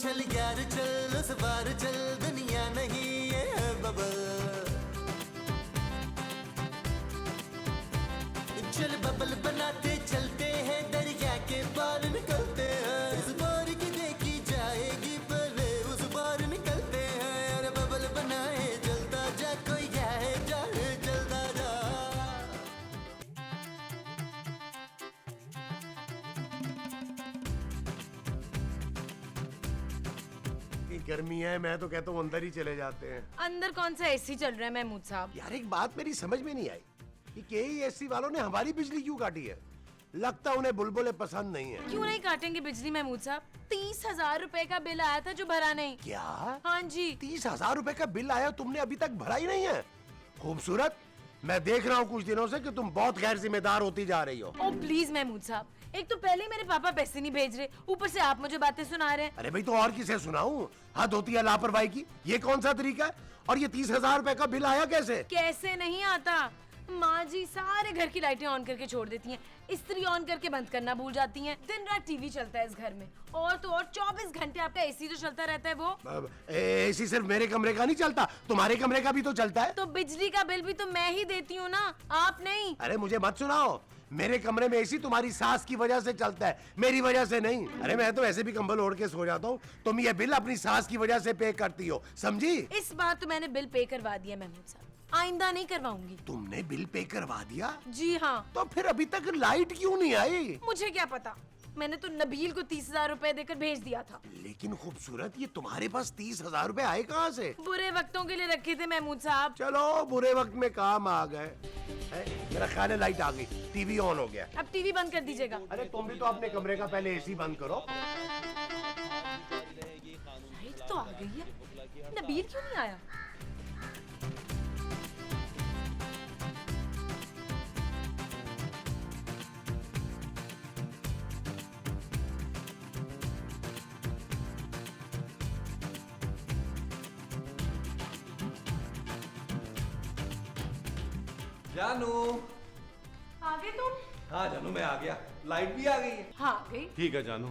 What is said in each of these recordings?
चल यार चल उस बार चल, दुनिया नहीं ये है बबल। चल बबल बनाते चलते हैं, दरिया के पार निकलते हैं। इस बार की देखी जाएगी पहले उस बार निकलते हैं। अरे बबल बनाए चलता जा, कोई जाए जाए चलता जा। गर्मी है, मैं तो कहता हूँ अंदर ही चले जाते हैं। अंदर कौन सा एसी चल रहा है महमूद साहब? यार एक बात मेरी समझ में नहीं आई कि KESC वालों ने हमारी बिजली क्यों काटी है? लगता उन्हें बुलबुलें पसंद नहीं है। क्यों नहीं काटेंगे बिजली महमूद साहब? 30,000 रुपए का बिल आया था जो भरा नहीं। क्या? हाँ जी। 30,000 रुपए का बिल आया, तुमने अभी तक भरा ही नहीं है? खूबसूरत, मैं देख रहा हूँ कुछ दिनों से कि तुम बहुत गैर जिम्मेदार होती जा रही हो। ओ प्लीज महमूद साहब, एक तो पहले ही मेरे पापा पैसे नहीं भेज रहे, ऊपर से आप मुझे बातें सुना रहे हैं। अरे भाई तो और किसे सुनाऊं? हद होती है लापरवाही की। ये कौन सा तरीका है? और ये 30,000 रुपए का बिल आया कैसे? कैसे नहीं आता? माँ जी सारे घर की लाइटें ऑन करके छोड़ देती हैं, इस्त्री ऑन करके बंद करना भूल जाती हैं, दिन रात टीवी चलता है इस घर में, और तो और 24 घंटे आपका एसी तो चलता रहता है। वो एसी सिर्फ मेरे कमरे का नहीं चलता, तुम्हारे कमरे का भी तो चलता है। तो बिजली का बिल भी तो मैं ही देती हूँ ना, आप नहीं। अरे मुझे मत सुनाओ, मेरे कमरे में एसी तुम्हारी सास की वजह से चलता है, मेरी वजह से नहीं। अरे मैं तो ऐसे भी कंबल ओढ़ के सो जाता हूँ, तुम ये बिल अपनी सास की वजह से पे करती हो, समझी? इस बार तो मैंने बिल पे करवा दिया महमूद साहब, आइंदा नहीं करवाऊंगी। तुमने बिल पे करवा दिया? जी हाँ। तो फिर अभी तक लाइट क्यों नहीं आई? मुझे क्या पता, मैंने तो नबील को 30,000 रुपए देकर भेज दिया था। लेकिन खूबसूरत, ये तुम्हारे पास 30,000 रुपए आए कहाँ से? बुरे वक्तों के लिए रखे थे महमूद साहब। चलो बुरे वक्त में काम आ गए। मेरा ख्याल है लाइट आ गई, टीवी ऑन हो गया। अब टीवी बंद कर दीजिएगा। अरे तुम भी तो अपने कमरे का पहले एसी बंद करो। लाइट तो आ गई है, नबील क्यों नहीं आया? जानू, आ गए तुम? हाँ जानू मैं आ गया, लाइट भी आ गई है। हाँ आ गई। ठीक है जानू,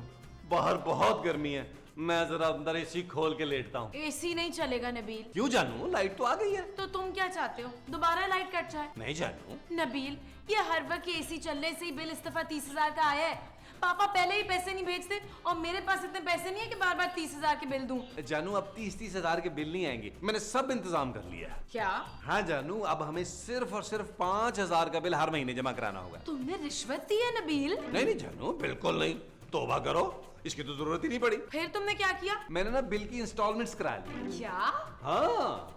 बाहर बहुत गर्मी है, मैं जरा अंदर एसी खोल के लेटता हूँ। एसी नहीं चलेगा नबील। क्यों जानू, लाइट तो आ गई है। तो तुम क्या चाहते हो, दोबारा लाइट कट जाए? नहीं जानू। नबील, ये हर वक्त एसी चलने से ही बिल इस दफा 30,000 का आया है। पापा पहले ही पैसे नहीं भेजते और मेरे पास इतने पैसे नहीं है कि बार बार 30,000 के बिल दूं। जानू अब 30,000 के बिल नहीं आएंगे, मैंने सब इंतजाम कर लिया है। क्या? हाँ जानू, अब हमें सिर्फ और सिर्फ 5,000 का बिल हर महीने जमा कराना होगा। तुमने रिश्वत दी है नबील? नहीं जानू, बिल्कुल नहीं, तौबा करो, इसकी तो जरूरत ही नहीं पड़ी। फिर तुमने क्या किया? मैंने ना बिल की इंस्टॉलमेंट्स करा ली। क्या? हाँ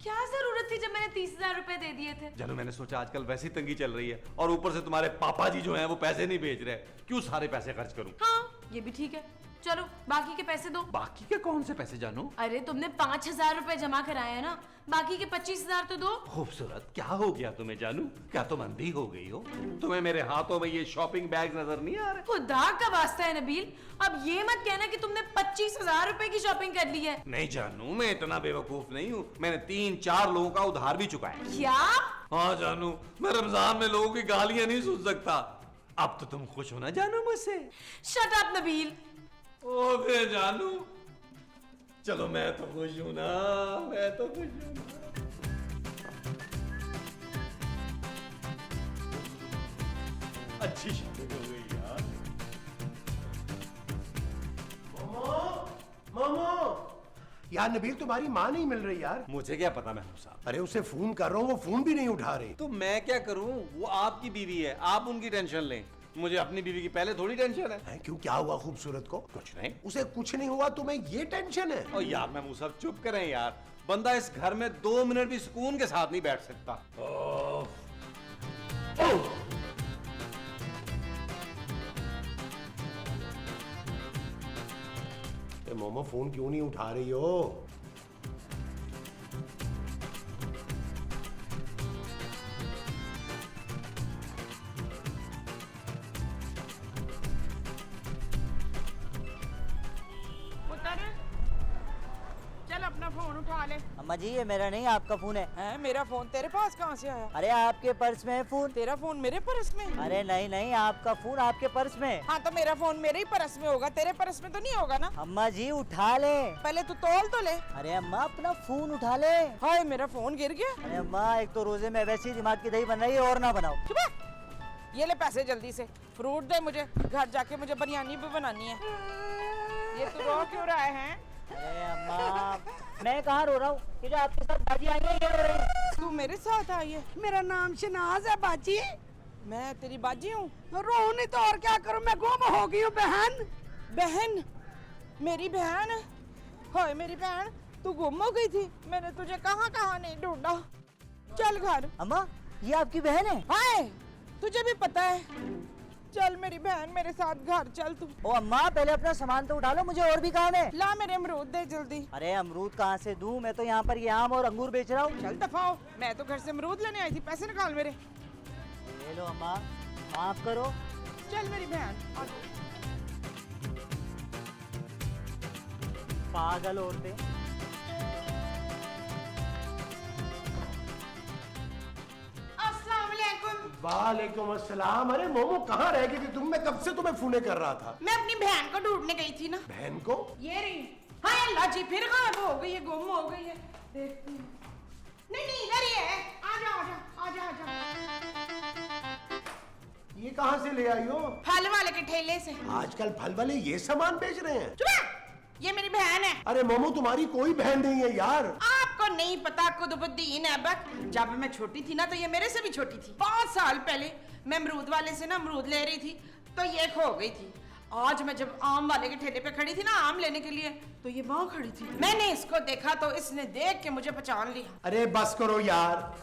क्या जरूरत थी जब मैंने 30,000 रुपए दे दिए थे? जानू मैंने सोचा आजकल वैसी तंगी चल रही है और ऊपर से तुम्हारे पापा जी जो हैं वो पैसे नहीं भेज रहे, क्यों सारे पैसे खर्च करूं? हाँ ये भी ठीक है, चलो बाकी के पैसे दो। बाकी के कौन से पैसे जानू? अरे तुमने 5,000 रुपए जमा कराए है ना, बाकी के 25,000 तो दो। खूबसूरत, क्या हो गया तुम्हें जानू? क्या तुम अंधी हो गई हो? तुम्हें मेरे हाथों में ये शॉपिंग बैग नजर नहीं आ रहे? खुदा का वास्ता है नबील, अब ये मत कहना कि तुमने 25,000 रुपए की शॉपिंग कर ली है। नहीं जानू, मैं इतना बेवकूफ नहीं हूँ, मैंने 3-4 लोगों का उधार भी चुकाया। क्या? हाँ जानू, मैं रमजान में लोगों की गालियां नहीं सुन सकता। अब तो तुम खुश हो ना जानू मुझसे? Shut up Nabeel. ओके जानू, चलो मैं तो खुश हूं ना, मैं तो खुश हूं ना। अच्छी शॉपिंग हो गई यार। मामो, यार नबील तुम्हारी माँ नहीं मिल रही यार। मुझे क्या पता महमूद साहब। अरे उसे फोन कर रहा हूँ, वो फोन भी नहीं उठा रही। तो मैं क्या करूं, वो आपकी बीवी है, आप उनकी टेंशन लें, मुझे अपनी बीवी की पहले थोड़ी टेंशन है। क्यों, क्या हुआ खूबसूरत को? कुछ नहीं। उसे कुछ नहीं हुआ, तुम्हें ये टेंशन है? और यार महमूद साहब चुप करें यार, बंदा इस घर में 2 मिनट भी सुकून के साथ नहीं बैठ सकता। मोमो फोन क्यों नहीं उठा रही हो? चल अपना फोन फोन उठा ले। अम्मा जी ये मेरा नहीं आपका फोन है। हैं, मेरा फोन तेरे पास कहाँ से आया? अरे आपके पर्स में है फोन। तेरा फोन मेरे पर्स में? अरे नहीं नहीं आपका फोन आपके पर्स में। हाँ तो मेरा फोन मेरे ही पर्स में होगा, तेरे पर्स में तो नहीं होगा ना। अम्मा जी उठा ले। पहले तू तोल तो ले। अरे अम्मा अपना फोन उठा ले। हाय मेरा फोन गिर गया। अरे अम्मा एक तो रोजे में वैसे ही दिमाग की दही बन रही है और ना बनाओ। चुप है। ये ले पैसे जल्दी से, फ्रूट दे मुझे, घर जाके मुझे बिरयानी भी बनानी है। ये तू रो क्यों रहा है? अरे अम्मा मैं कहाँ रो रहा हूँ, ये जो आपके साथ बाजी आई है ये रो रही है। तू मेरे साथ आई है? मेरा नाम शनाज है बाजी। मैं तेरी बाजी हूँ? रो नहीं तो और क्या करूं, मैं गुम हो गई हूँ बहन। बहन? मेरी बहन? हाय मेरी बहन, तू गुम हो गई थी, मैंने तुझे कहाँ कहाँ नहीं ढूंढा। चल घर। अम्मा ये आपकी बहन है? हाय तुझे भी पता है। चल मेरी बहन मेरे साथ घर चल तू। ओ अम्मा पहले अपना सामान तो उठा लो, मुझे और भी काम है। ला मेरे अमरूद दे जल्दी। अरे अमरूद कहाँ से दूं, मैं तो यहाँ पर ये आम और अंगूर बेच रहा हूँ। चल दफा हो, मैं तो घर से अमरूद लेने आई थी, पैसे निकाल मेरे। ले लो अम्मा माफ करो। चल मेरी बहन। पागल औरतें। अस्सलाम वालेकुम। वालेकुम अस्सलाम। अरे मोमो कहाँ रह गई थी तुम? मैं कब से तुम्हें फोने कर रहा था। मैं अपनी बहन को ढूंढने गई थी ना। बहन को? ये रही। हाय अल्लाह जी, फिर गायब हो गई है, गुम हो गई है। देखती हूँ। नहीं नहीं इधर ही है। आजा आजा आजा आजा। ये कहाँ से ले आई हो? फल वाले के ठेले से। आजकल फल वाले ये सामान बेच रहे हैं? चुप है, ये मेरी बहन है। अरे मोमो तुम्हारी कोई बहन नहीं है यार। आपको नहीं पता कुतुबुद्दीन ऐबक, जब मैं छोटी थी ना तो ये मेरे से भी छोटी थी। 5 साल पहले मैं अमरूद वाले से ना अमरूद ले रही थी तो ये खो गई थी। आज मैं जब आम वाले के ठेले पे खड़ी थी ना आम लेने के लिए, तो ये वहाँ खड़ी थी। मैंने इसको देखा तो इसने देख के मुझे पहचान लिया। अरे बस करो यार।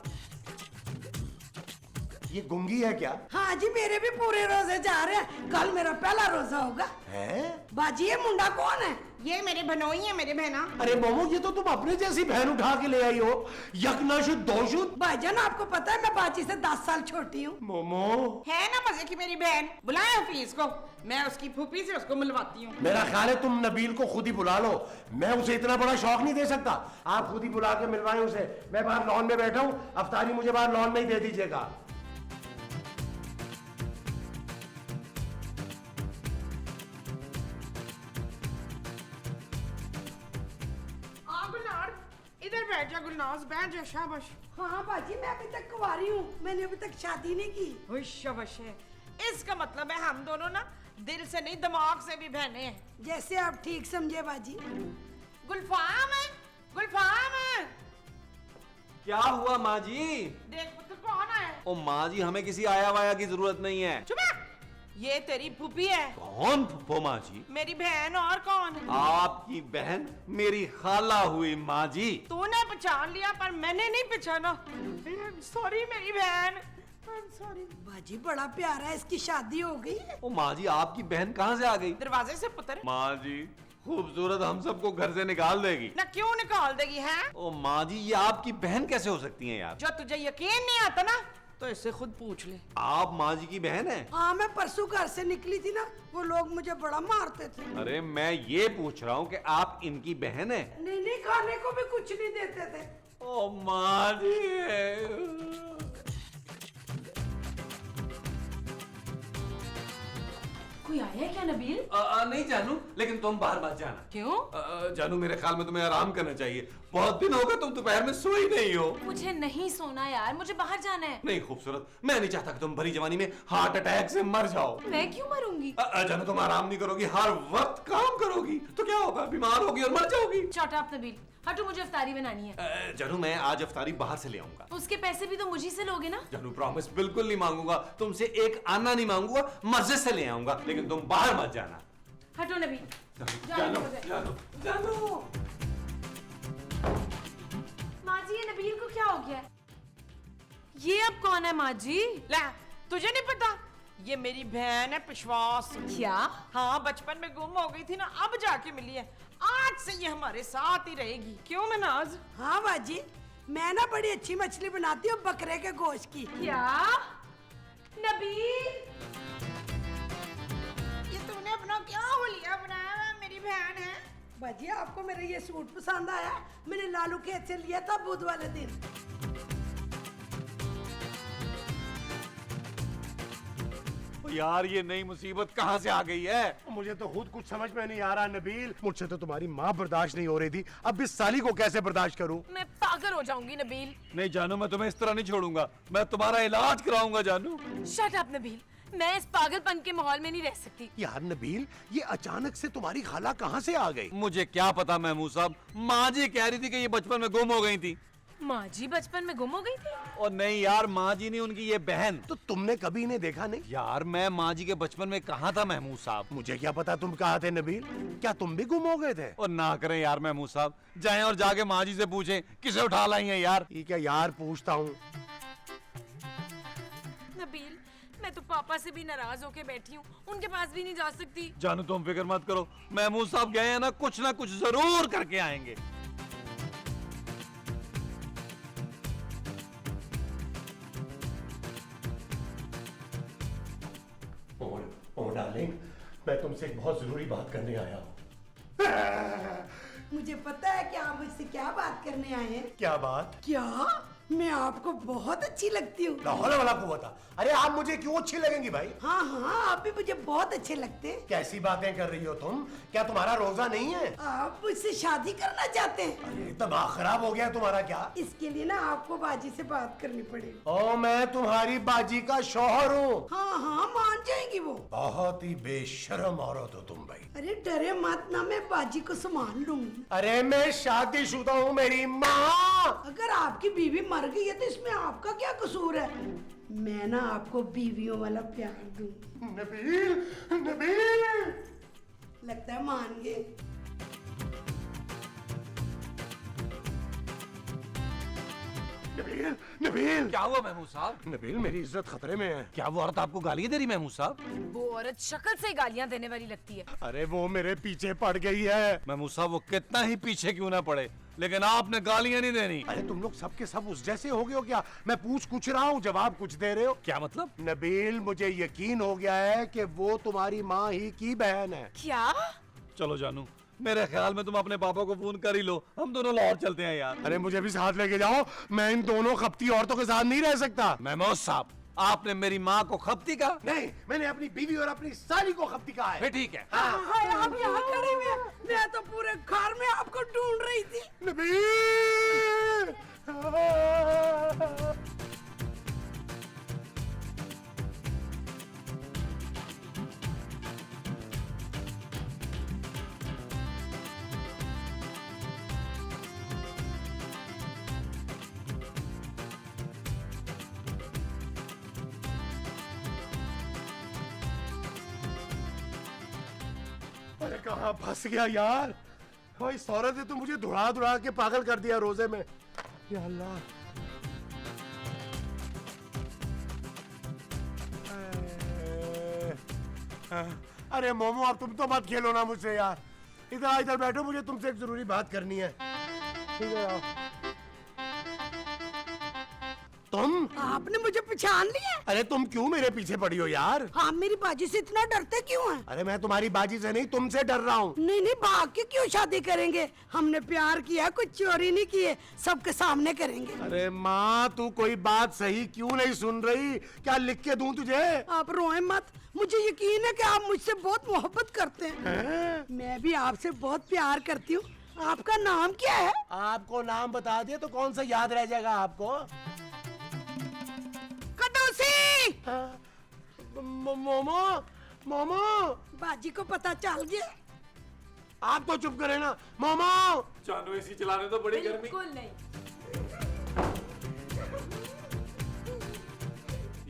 ये गुंगी है क्या? हाँ जी मेरे भी पूरे रोजे जा रहे हैं, कल मेरा पहला रोजा होगा। है? बाजी ये मुंडा कौन है? ये मेरे भनोई है, मेरे बहना। अरे मोमो ये तो तुम अपने जैसी बहन उठा के ले आई हो। यकनाशुद दोशुद। भाईजान आपको पता है मैं बाजी से 10 साल छोटी हूँ। मोमो है ना मजे की मेरी बहन। बुलाए हफीज को, मैं उसकी फूफी से उसको मिलवाती हूँ। मेरा ख्याल है तुम नबील को खुद ही बुला लो, मैं उसे इतना बड़ा शौक नहीं दे सकता। आप खुद ही बुला के मिलवाएं उसे। मैं बाहर लॉन में बैठा हूँ, अफ्तारी मुझे बाहर लॉन में ही दे दीजिएगा। इधर बैठ जा गुलनाज, बैठ जा। शाबाश। हाँ बाजी मैं अभी तक कुंवारी हूँ, मैंने अभी तक शादी नहीं की। शाबाश है। इसका मतलब है हम दोनों ना दिल से नहीं दिमाग से भी बहने हैं। जैसे आप ठीक समझे बाजी। गुलफाम है, गुलफाम है। क्या हुआ माँ जी? देख पुत्र कौन है। ओ माँ जी हमें किसी आया वाया की जरूरत नहीं है। चुप है। ये तेरी फूफी है। कौन फुफ्फो माँ जी? मेरी बहन। और कौन? आपकी बहन, मेरी खाला हुई माँ जी। तूने पहचान लिया पर मैंने नहीं पहचाना। सॉरी मेरी बहन, सॉरी। बाजी बड़ा प्यारा है, इसकी शादी हो गई है। ओ माँ जी आपकी बहन कहाँ से आ गई? दरवाजे से पुत्र। माँ जी खूबसूरत हम सबको घर से निकाल देगी। ना क्यों निकाल देगी है? ओ माँ जी ये आपकी बहन कैसे हो सकती हैं यार? जो तुझे यकीन नहीं आता ना तो इससे खुद पूछ ले। आप माँ जी की बहन हैं? हाँ मैं परसों घर से निकली थी ना, वो लोग मुझे बड़ा मारते थे। अरे मैं ये पूछ रहा हूँ कि आप इनकी बहन हैं? नहीं नहीं खाने को भी कुछ नहीं देते थे। ओ माँ जी कोई आया है क्या नबील? नहीं जानू, लेकिन तुम बाहर मत जाना। क्यों? जानू मेरे ख्याल में तुम्हें आराम करना चाहिए। बहुत दिन हो गए तुम दोपहर में सोई नहीं हो। मुझे नहीं सोना यार, मुझे बाहर जाना है। नहीं खूबसूरत, मैं नहीं चाहता कि तुम भरी जवानी में हार्ट अटैक से मर जाओ। मैं क्यों मरूंगी? जानू तुम आराम नहीं करोगी, हर वक्त काम करोगी तो क्या होगा? बीमार होगी और मर जाओगी। शट अप नबील, हटो, मुझे इफ्तारी बनानी है। जानू मैं आज इफ्तारी बाहर से ले आऊंगा। उसके पैसे भी तो मुझी से लोगे ना? जानू प्रॉमिस बिल्कुल नहीं मांगूंगा, तुमसे एक आना नहीं मांगूंगा, मस्जिद से ले आऊंगा, लेकिन तुम बाहर मत जाना। हटो नबील। जानू जानू जानू। माँ जी ये नबील को क्या हो गया? ये अब कौन है माँ जी? ला तुझे नहीं पता, ये मेरी बहन है पिशवास। क्या? हाँ बचपन में गुम हो गई थी ना, अब जाके मिली है। आज से ये हमारे साथ ही रहेगी। क्यों मनाज? हाँ बाजी मैं ना बड़ी अच्छी मछली बनाती हूँ बकरे के गोश्त की। क्या? नबील ये तूने अपना क्या हुलिया बनाया है? मेरी बहन है। बाजी आपको मेरा ये सूट पसंद आया? मैंने लालू खेत से लिया था बुध वाले दिन। यार ये नई मुसीबत कहाँ से आ गई है? मुझे तो खुद कुछ समझ में नहीं आ रहा नबील। मुझसे तो तुम्हारी माँ बर्दाश्त नहीं हो रही थी, अब इस साली को कैसे बर्दाश्त करूं? मैं पागल हो जाऊंगी नबील। नहीं जानू, मैं तुम्हें इस तरह नहीं छोड़ूंगा, मैं तुम्हारा इलाज कराऊंगा जानू। शट अप नबील, मैं इस पागलपन के माहौल में नहीं रह सकती। यार नबील, ये अचानक से तुम्हारी खाला कहाँ से आ गई? मुझे क्या पता महमूद साहब, माँ जी कह रही थी कि ये बचपन में गुम हो गई थी। माँ जी बचपन में गुम हो गई थी? और नहीं यार, माँ जी नहीं, उनकी ये बहन। तो तुमने कभी इन्हें देखा नहीं? यार मैं माँ जी के बचपन में कहाँ था महमूद साहब? मुझे क्या पता तुम कहाँ थे नबील? क्या तुम भी गुम हो गए थे? और ना करें यार महमूद साहब, जाएं और जाके माँ जी से पूछें किसे उठा लाई हैं यार। ठीक है यार, पूछता हूँ। नबील, मैं तो पापा से भी नाराज होके बैठी हूँ, उनके पास भी नहीं जा सकती। जानू तुम फिक्र मत करो, महमूद साहब गए हैं ना कुछ जरूर करके आएंगे। ओ डार्लिंग, मैं तुमसे एक बहुत जरूरी बात करने आया हूँ। मुझे पता है कि आप मुझसे क्या बात करने आए हैं। क्या बात? क्या मैं आपको बहुत अच्छी लगती हूँ? लाहौल वाला को बता। अरे आप मुझे क्यों अच्छी लगेंगी भाई? हाँ हाँ, आप भी मुझे बहुत अच्छे लगते हैं। कैसी बातें कर रही हो तुम? क्या तुम्हारा रोजा नहीं है? आप मुझसे शादी करना चाहते हैं? अरे दिमाग खराब हो गया तुम्हारा क्या? इसके लिए ना आपको बाजी से बात करनी पड़ेगी। ओ मैं तुम्हारी बाजी का शौहर हूँ। हाँ हाँ, मान जाएंगी वो। बहुत ही बेशर्म औरत हो तुम भाई। अरे डरे मत ना, मैं बाजी को संभाल लूंगी। अरे मैं शादीशुदा हूँ मेरी माँ। अगर आपकी बीवी मर गई है तो इसमें आपका क्या कसूर है? मैं ना आपको बीवियों वाला प्यार दूं। नबील, नबील। लगता है मान गए। नबील, नबील। क्या हुआ महमूद साहब? नबील, मेरी इज्जत खतरे में है। क्या वो औरत आपको गालियाँ दे रही महमूद साहब? वो औरत शक्ल से गालियाँ देने वाली लगती है। अरे वो मेरे पीछे पड़ गई है। महमूद साहब वो कितना ही पीछे क्यों ना पड़े, लेकिन आपने गालियाँ नहीं देनी। अरे तुम लोग सबके सब उस जैसे हो गए हो क्या? मैं पूछ कुछ रहा हूँ, जवाब कुछ दे रहे हो। क्या मतलब? नबील, मुझे यकीन हो गया है कि वो तुम्हारी माँ ही की बहन है। क्या? चलो जानू, मेरे ख्याल में तुम अपने पापा को फोन कर ही लो, हम दोनों लाहौर चलते हैं यार। अरे मुझे भी साथ लेके जाओ, मैं इन दोनों खपती औरतों के साथ नहीं रह सकता। महमूद साहब, आपने मेरी माँ को खपती कहा? नहीं, मैंने अपनी बीवी और अपनी साली को खपती कहा है। फिर ठीक है। हाँ, आप यहाँ खड़े हुए हैं। मैं तो पूरे घर में आपको ढूंढ रही थी। नबील! अरे कहाँ फंस गया यार? भाई औरत ने तो मुझे धुड़ा धुड़ा के पागल कर दिया रोजे में। या अल्लाह। अरे मोमो, अब तुम तो मत खेलो ना मुझसे यार। इधर इधर बैठो, मुझे तुमसे एक जरूरी बात करनी है। इधर आओ। तुम? आपने मुझे पहचान लिया? अरे तुम क्यों मेरे पीछे पड़ी हो यार? आप मेरी बाजी से इतना डरते क्यों हैं? अरे मैं तुम्हारी बाजी से नहीं, तुमसे डर रहा हूँ। नहीं नहीं, भाग के क्यों शादी करेंगे? हमने प्यार किया, कुछ चोरी नहीं किए, सबके सामने करेंगे। अरे माँ, तू कोई बात सही क्यों नहीं सुन रही? क्या लिख के दूं तुझे? आप रोए मत, मुझे यकीन है कि आप मुझसे बहुत मोहब्बत करते हैं। मैं भी आपसे बहुत प्यार करती हूँ। आपका नाम क्या है? आपको नाम बता दिया तो कौन सा याद रह जाएगा आपको? मोमो, मोमो। बाजी को पता चल गया। आप तो चुप करे ना मोमो। जानू एसी चलाने तो बड़ी गर्मी। बिल्कुल नहीं।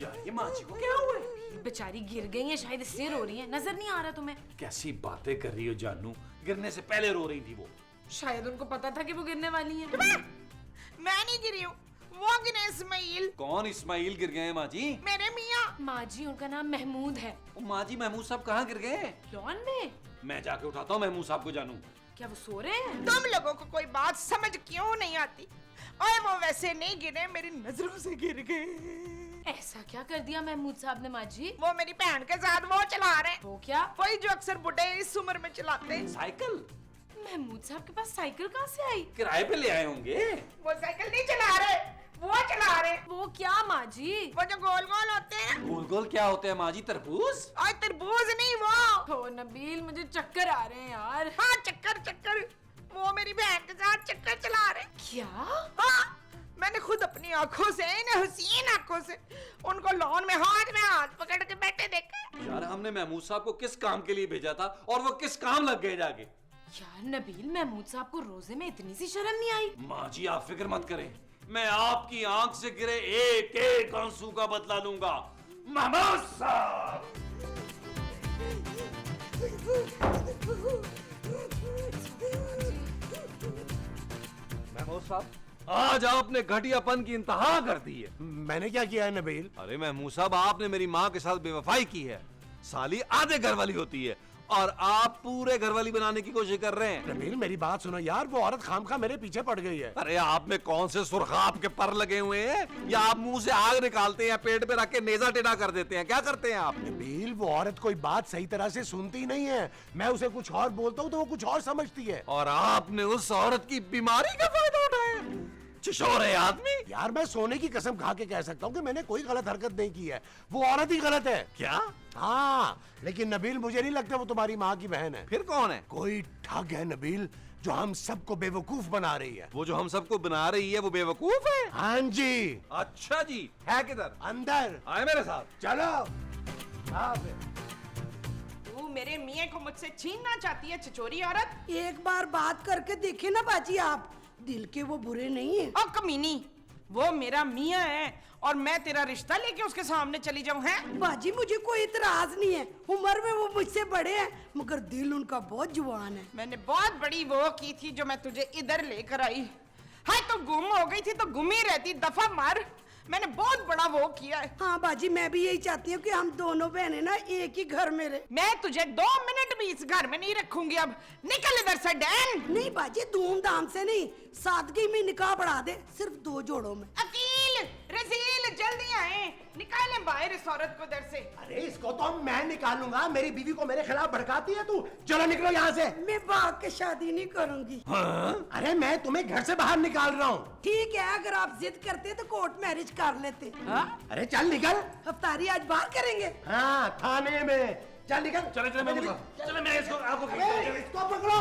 यार ये माँ जी को क्या हुआ है? बेचारी गिर गई है, शायद इसलिए रो रही है। नजर नहीं आ रहा तुम्हें? कैसी बातें कर रही हो जानू, गिरने से पहले रो रही थी वो। शायद उनको पता था कि वो गिरने वाली है। मैं नहीं गिरी हूँ, वो गिरे इस्माइल। कौन इस्माइल गिर गए हैं माँ जी? मेरे मियाँ। माँ जी, उनका नाम महमूद है। माँ जी, महमूद साहब कहाँ गिर गए? लॉन में। मैं जाके उठाता हूँ महमूद साहब को जानू। क्या वो सो रहे हैं? तुम लोगों को कोई बात समझ क्यों नहीं आती? और वो वैसे नहीं गिरे, मेरी नजरों से गिर गए। ऐसा क्या कर दिया महमूद साहब ने माँ जी? वो मेरी बहन के साथ वो चला रहे। वो क्या? वही जो अक्सर बुढ़े इस उम्र में चलाते हैं। साइकिल? महमूद साहब के पास साइकिल कहाँ से आई? किराए पे ले आए होंगे। वो साइकिल नहीं चला रहे, वो चला रहे। वो क्या माँ जी? वो जो गोल गोल होते हैं। गोल गोल क्या होते हैं माँ जी? तरबूज? और तरबूज नहीं वो। ओ नबील, मुझे चक्कर आ रहे हैं यार। हाँ चक्कर चक्कर, वो मेरी बहन के साथ चक्कर चला रहे। क्या? हाँ, मैंने खुद अपनी आंखों से, इन हसीन आंखों से उनको लॉन में हाथ पकड़ के बैठे देखा। यार हमने महमूद साहब को किस काम के लिए भेजा था और वो किस काम लग गए जाके? यार नबील, महमूद साहब को रोजे में इतनी सी शर्म नहीं आई? माँ जी आप फिक्र मत करें, मैं आपकी आंख से गिरे एक एक आंसू का बदला लूंगा। महमूद साहब! महमूद साहब, आज आपने घटियापन की इंतहा कर दी है। मैंने क्या किया है नबील? अरे महमूद साहब, आपने मेरी माँ के साथ बेवफाई की है। साली आधे घर वाली होती है और आप पूरे घर वाली बनाने की कोशिश कर रहे हैं। नबील मेरी बात सुनो यार, वो औरत खामखा मेरे पीछे पड़ गई है। अरे आप में कौन से सुर्खाब के पर लगे हुए हैं? या आप मुंह से आग निकालते हैं, पेट पे रख के नेजा टेढ़ा कर देते हैं? क्या करते हैं आप? नबील वो औरत कोई बात सही तरह से सुनती नहीं है। मैं उसे कुछ और बोलता हूँ तो वो कुछ और समझती है। और आपने उस औरत की बीमारी का फायदा उठाया। चिशोर है आदमी। यार मैं सोने की कसम खा के कह सकता हूँ कि मैंने कोई गलत हरकत नहीं की है, वो औरत ही गलत है। क्या? हाँ, लेकिन नबील मुझे नहीं लगता वो तुम्हारी माँ की बहन है। फिर कौन है? कोई ठग है नबील, जो हम सबको बेवकूफ बना रही है। वो जो हम सबको बना रही है वो बेवकूफ है? हाँ जी। अच्छा जी, है किधर? अंदर आए मेरे साथ। चलो। हाँ फिर। तू मेरे मियाँ को मुझसे छीनना चाहती है छिचोरी औरत। एक बार बात करके देखे ना बाजी, आप दिल के वो बुरे नहीं है। और कमीनी, वो मेरा मियाँ है और मैं तेरा रिश्ता लेके उसके सामने चली जाऊं? हैं बाजी मुझे कोई इतराज नहीं है, उम्र में वो मुझसे बड़े हैं, मगर दिल उनका बहुत जुबान है। मैंने बहुत बड़ी वो की थी जो मैं तुझे इधर लेकर आई। हाय तो गुम हो गई थी तो गुम ही रहती, दफा मार। मैंने बहुत बड़ा वो किया है। हाँ बाजी, मैं भी यही चाहती हूँ कि हम दोनों बहनें ना एक ही घर में रहे। मैं तुझे 2 मिनट भी इस घर में नहीं रखूंगी। अब निकल इधर से डैन। नहीं बाजी, धूमधाम से नहीं, सादगी में निकाह बढ़ा दे, सिर्फ 2 जोड़ों में। अकील रजील जल्दी आए, निकाले बाहर इस औरत को इधर से। अरे इसको तो मैं निकालूंगा, मेरी बीवी को मेरे खिलाफ भड़काती है तू। चलो निकलो यहाँ से। मैं भाग के शादी नहीं करूंगी। हाँ? अरे मैं तुम्हें घर से बाहर निकाल रहा हूँ। ठीक है, अगर आप जिद करते तो कोर्ट मैरिज कर लेते। अरे चल निकल। अफ्तारी आज बाहर करेंगे। हाँ थाने में। चल निकल। चले चले मैं चले, मैं इसको आपको इसको पकड़ो।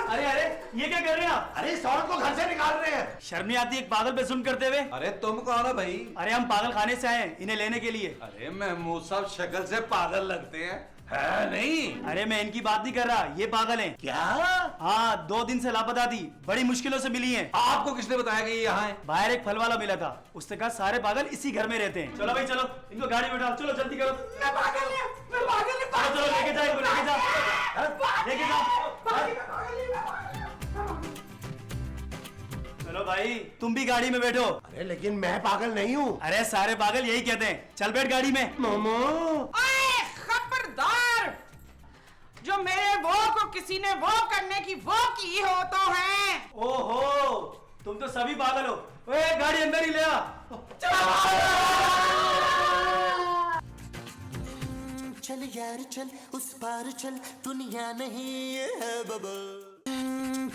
अरे अरे, ये क्या कर रहे हैं आप? अरे इस औरत को घर से निकाल रहे हैं। शर्म नहीं आती एक पागल पे जुल्म करते हुए? अरे तुम कौन हो भाई? अरे हम पागल खाने से आए हैं इन्हें लेने के लिए। अरे महमूद साहब शक्ल से पागल लगते हैं, है नहीं? अरे मैं इनकी बात नहीं कर रहा, ये पागल हैं। क्या? हाँ, 2 दिन से लापता थी, बड़ी मुश्किलों से मिली हैं। आपको किसने बताया कि ये यहाँ है? बाहर एक फल वाला मिला था, उसने कहा सारे पागल इसी घर में रहते हैं। चलो भाई चलो, इनको गाड़ी में बैठाओ, चलो जल्दी करो। मैं पागल नहीं, मैं पागल नहीं, चलो चलो, लेके जाओ, लेके जाओ, लेके जाओ। चलो भाई, तुम भी गाड़ी में बैठो। अरे लेकिन मैं पागल नहीं हूँ। अरे सारे पागल यही कहते हैं, चल बैठ गाड़ी में। मोमो। ओए खबरदार, जो मेरे वो को किसी ने वो करने की वो की हो तो है। ओहो, तुम तो सभी पागल हो। ओए गाड़ी अंदर ही ले आ। चल यार चल उस पार चल, दुनिया नहीं ये है बबल।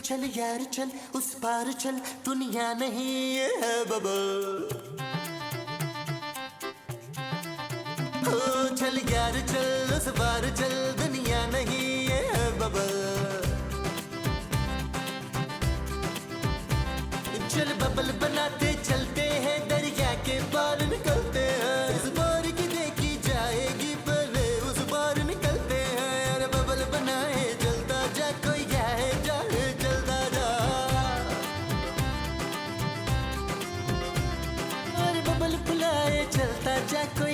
चल यार चल उस पार चल, दुनिया नहीं ये है बबल। चल यार चल उस पार चल, दुनिया नहीं ये है बबल। चल बबल बनाते चलते हैं, दरिया के पार निकलते हैं। इस बार की देखी जाएगी पहले उस बार निकलते हैं। अरे बबल बनाए जलता जा, कोई जाए जाए जलता जा। अरे बबल फुलाए चलता जा, कोई